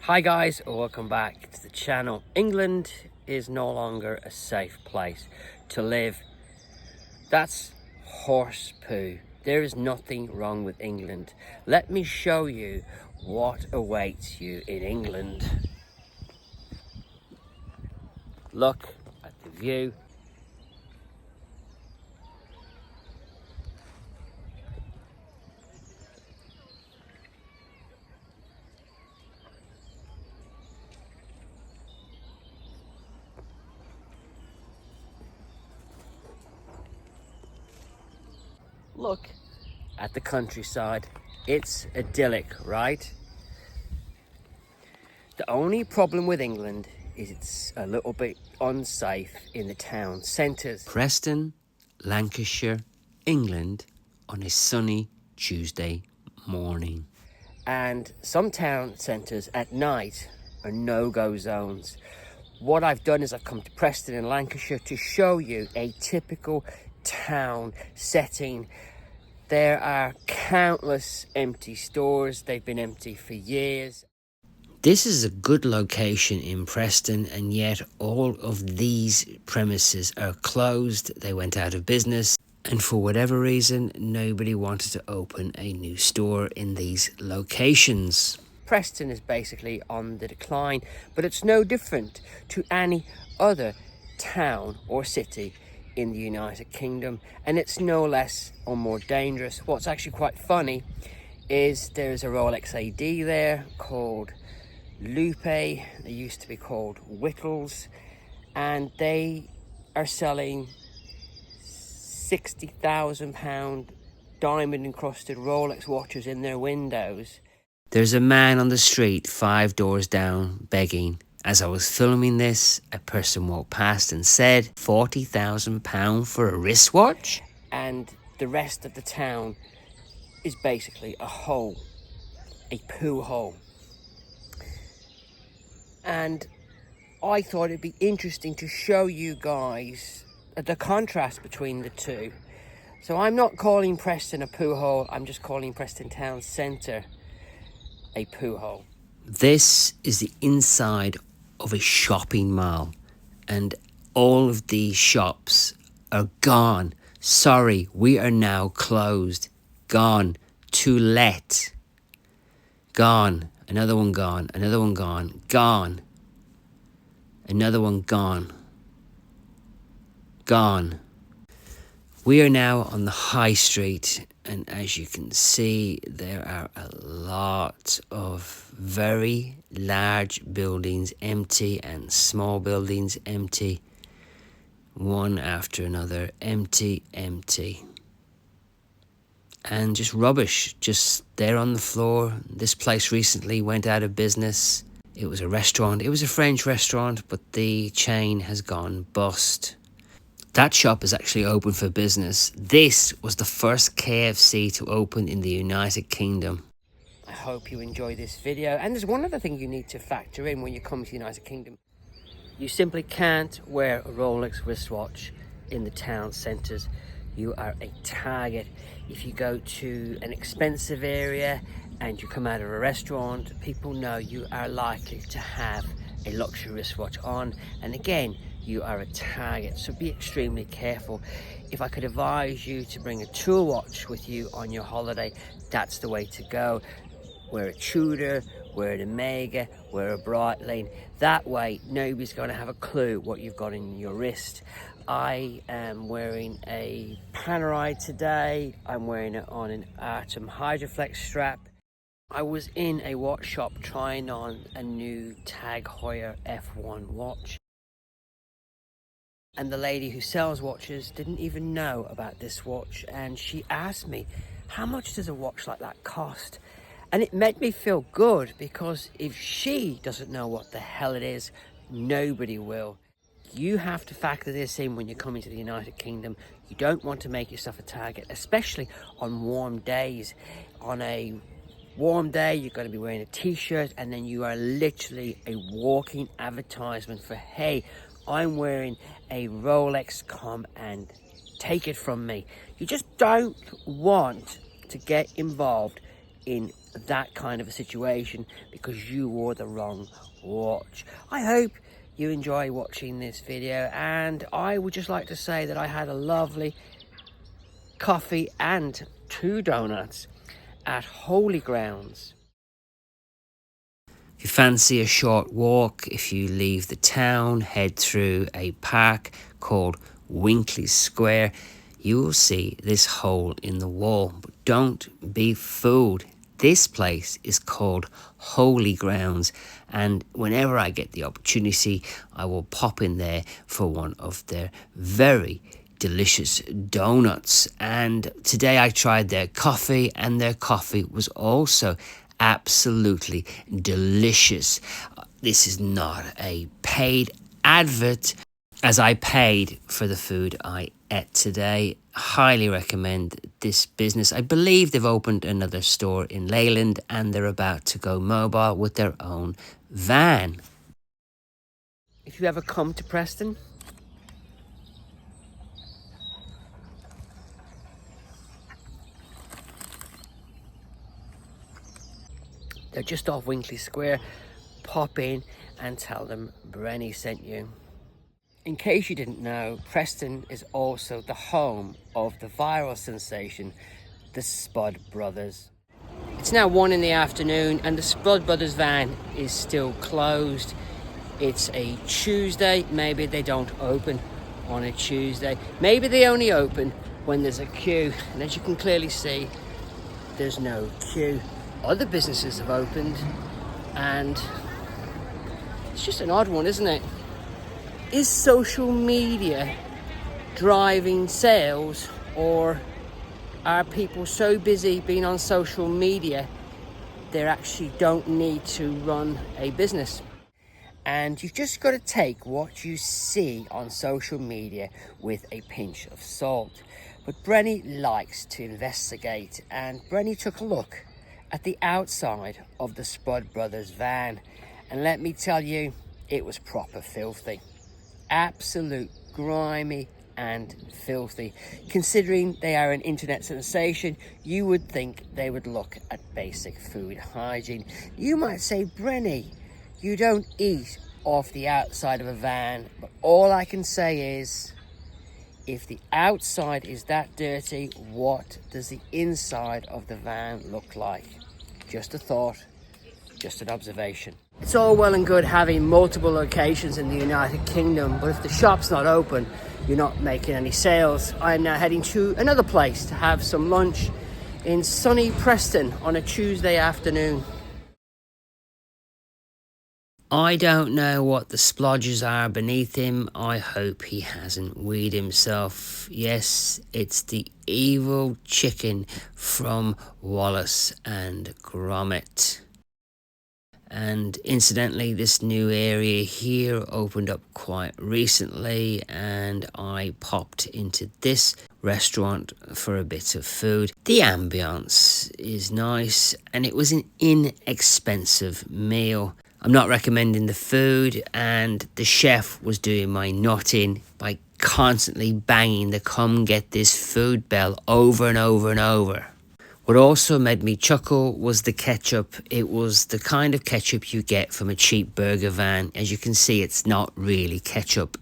Hi guys, welcome back to the channel. England is no longer a safe place to live. That's horse poo. There is nothing wrong with England. Let me show you what awaits you in England. Look at the view. Look at the countryside. It's idyllic, right? The only problem with England is it's a little bit unsafe in the town centres. Preston, Lancashire, England on a sunny Tuesday morning. And some town centres at night are no-go zones. What I've done is I've come to Preston in Lancashire to show you a typical town setting. There are countless empty stores. They've been empty for years. This is a good location in Preston, and yet all of these premises are closed. They went out of business, and for whatever reason, nobody wanted to open a new store in these locations. Preston is basically on the decline, but it's no different to any other town or city in the United Kingdom, and it's no less or more dangerous. What's actually quite funny is there's a Rolex AD there called Lupe. They used to be called Whittles, and they are selling £60,000 diamond encrusted Rolex watches in their windows. There's a man on the street 5 doors down begging. As I was filming this, a person walked past and said, £40,000 for a wristwatch? And the rest of the town is basically a hole, a poo hole. And I thought it'd be interesting to show you guys the contrast between the two. So I'm not calling Preston a poo hole, I'm just calling Preston town centre a poo hole. This is the inside of a shopping mall, and all of these shops are gone. Sorry, we are now closed. Gone. To let. Gone. Another one gone. Another one gone. Gone. Another one gone. Gone. We are now on the high street, and as you can see, there are a lot of very large buildings empty and small buildings empty. One after another, empty, empty. And just rubbish, just there on the floor. This place recently went out of business. It was a restaurant. It was a French restaurant, but the chain has gone bust. That shop is actually open for business. This was the first KFC to open in the United Kingdom. I hope you enjoy this video. And there's one other thing you need to factor in when you come to the United Kingdom. You simply can't wear a Rolex wristwatch in the town centres. You are a target. If you go to an expensive area and you come out of a restaurant, people know you are likely to have a luxury wristwatch on. And again, you are a target, so be extremely careful. If I could advise you to bring a tool watch with you on your holiday, that's the way to go. Wear a Tudor, wear an Omega, wear a Breitling. That way, nobody's going to have a clue what you've got in your wrist. I am wearing a Panerai today. I'm wearing it on an Artem Hydroflex strap. I was in a watch shop trying on a new Tag Heuer F1 watch, and the lady who sells watches didn't even know about this watch, and she asked me, how much does a watch like that cost? And it made me feel good, because if she doesn't know what the hell it is, nobody will. You have to factor this in when you're coming to the United Kingdom. You don't want to make yourself a target, especially on warm days. On a warm day, you're going to be wearing a t-shirt, and then you are literally a walking advertisement for, hey, I'm wearing a Rolex, come and take it from me. You just don't want to get involved in that kind of a situation because you wore the wrong watch. I hope you enjoy watching this video, and I would just like to say that I had a lovely coffee and 2 donuts at Holy Grounds. If you fancy a short walk, if you leave the town, head through a park called Winkley Square, you will see this hole in the wall. But don't be fooled. This place is called Holy Grounds, and whenever I get the opportunity, I will pop in there for one of their very delicious donuts. And today I tried their coffee, and their coffee was also absolutely delicious. This is not a paid advert, as I paid for the food I ate today. Highly recommend this business. I believe they've opened another store in Leyland, and they're about to go mobile with their own van. If you ever come to Preston, they're just off Winkley Square. Pop in and tell them Brenny sent you. In case you didn't know, Preston is also the home of the viral sensation, the Spud Brothers. It's now 1 in the afternoon and the Spud Brothers van is still closed. It's a Tuesday. Maybe they don't open on a Tuesday. Maybe they only open when there's a queue. And as you can clearly see, there's no queue. Other businesses have opened, and it's just an odd one, isn't it? Is social media driving sales, or are people so busy being on social media they actually don't need to run a business? And you've just got to take what you see on social media with a pinch of salt. But Brenny likes to investigate, and Brenny took a look at the outside of the Spud Brothers van, and let me tell you, it was proper filthy. Absolute grimy and filthy. Considering they are an internet sensation, you would think they would look at basic food hygiene. You might say, Brenny, you don't eat off the outside of a van, but all I can say is, if the outside is that dirty, what does the inside of the van look like? Just a thought, just an observation. It's all well and good having multiple locations in the United Kingdom, but if the shop's not open, you're not making any sales. I'm now heading to another place to have some lunch in sunny Preston on a Tuesday afternoon. I don't know what the splodges are beneath him. I hope he hasn't weed himself. Yes, it's the evil chicken from Wallace and Gromit. And incidentally, this new area here opened up quite recently, and I popped into this restaurant for a bit of food. The ambience is nice, and it was an inexpensive meal. I'm not recommending the food, and the chef was doing my nutting by constantly banging the come get this food bell over and over and over. What also made me chuckle was the ketchup. It was the kind of ketchup you get from a cheap burger van. As you can see, it's not really ketchup.